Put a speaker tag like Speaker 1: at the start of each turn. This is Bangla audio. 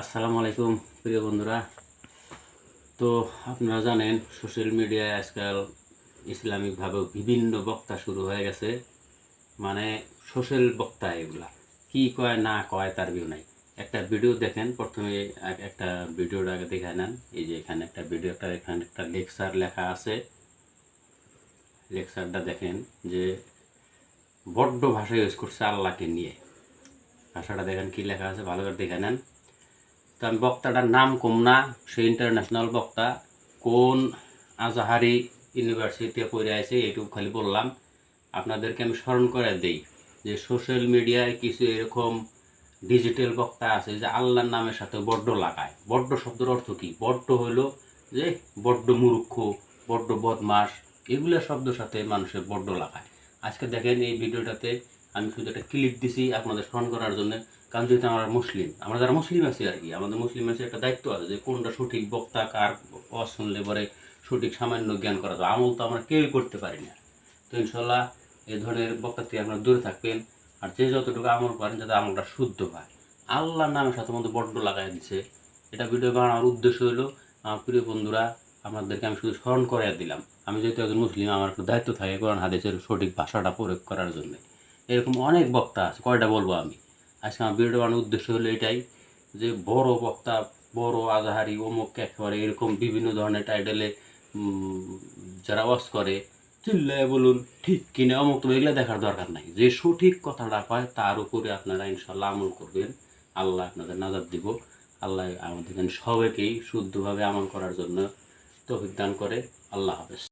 Speaker 1: আসসালামু আলাইকুম প্রিয় বন্ধুরা। তো আপনারা জানেন সোশ্যাল মিডিয়ায় আজকাল ইসলামিকভাবে বিভিন্ন বক্তা শুরু হয়ে গেছে। মানে সোশ্যাল বক্তা এগুলা কি কয় না কয় তার ভিউ নাই। একটা ভিডিও দেখেন, প্রথমে একটা ভিডিওটা আগে দেখে নেন। এই যে এখানে একটা ভিডিও, এখানে একটা লেকচার লেখা আছে। লেকচারটা দেখেন যে বড্ড ভাষা ইউজ করছে আল্লাহকে নিয়ে। ভাষাটা দেখেন কি লেখা আছে, ভালো করে দেখে নেন। তো আমি বক্তাটার নাম কম না, সে ইন্টারন্যাশনাল বক্তা, কোন আজাহারি ইউনিভার্সিটিতে পড়ে আছে এইটুকু খালি বললাম। আপনাদেরকে আমি স্মরণ করে দেই যে সোশ্যাল মিডিয়ায় কিছু এরকম ডিজিটাল বক্তা আছে যে আল্লাহর নামের সাথে বড্ড লাগায়। বড্ড শব্দের অর্থ কি? বড্ড হইলো যে বড্ড মূর্খ, বড্ড বদমাস, এগুলো শব্দের সাথে মানুষের বড্ড লাগায়। আজকে দেখেন এই ভিডিওটাতে আমি শুধু একটা ক্লিপ দিছি আপনাদের স্মরণ করার জন্য। কারণ যেহেতু আমরা মুসলিম, আমরা যারা মুসলিম আছি আর কি, আমাদের মুসলিম আছে একটা দায়িত্ব আছে যে কোনটা সঠিক বক্তা, কার ওয়াজ শুনলে পরে সঠিক সামান্য জ্ঞান করা যায়। আমল তো আমরা কেউই করতে পারি না। তো ইনশাল্লাহ এই ধরনের বক্তা থেকে আপনারা দূরে থাকবেন। আর যে যতটুকু আমল করেন যাতে আমলটা শুদ্ধ হয়। আল্লাহর নামের সাথে মধ্যে বড্ড লাগাই দিচ্ছে। এটা ভিডিও বানানোর উদ্দেশ্য হলো আমার প্রিয় বন্ধুরা, আপনাদেরকে আমি শুধু স্মরণ করে দিলাম। আমি যেহেতু একজন মুসলিম, আমার একটু দায়িত্ব থাকে কোরআন হাদিসের সঠিক ভাষাটা প্রয়োগ করার জন্য। এরকম অনেক বক্তা আছে, কয়টা বলবো আমি। আজকে আমার ভিডিও বানানোর উদ্দেশ্য হলো এটাই যে বড় বক্তা, বড় আজাহারি, অমুক একেবারে এরকম বিভিন্ন ধরনের টাইটেলে যারা ওয়াজ করে চিল্লায় বলুন ঠিক কিনা অমুক, তো এগুলো দেখার দরকার নাই। যে সঠিক কথাটা পায় তার উপরে আপনারা ইনশাল্লাহ আমল করবেন। আল্লাহ আপনাদের নাজাত দিব। আল্লাহ আমাদের সবাইকেই শুদ্ধভাবে আমল করার জন্য তৌফিক দান করে। আল্লাহ হাফেজ।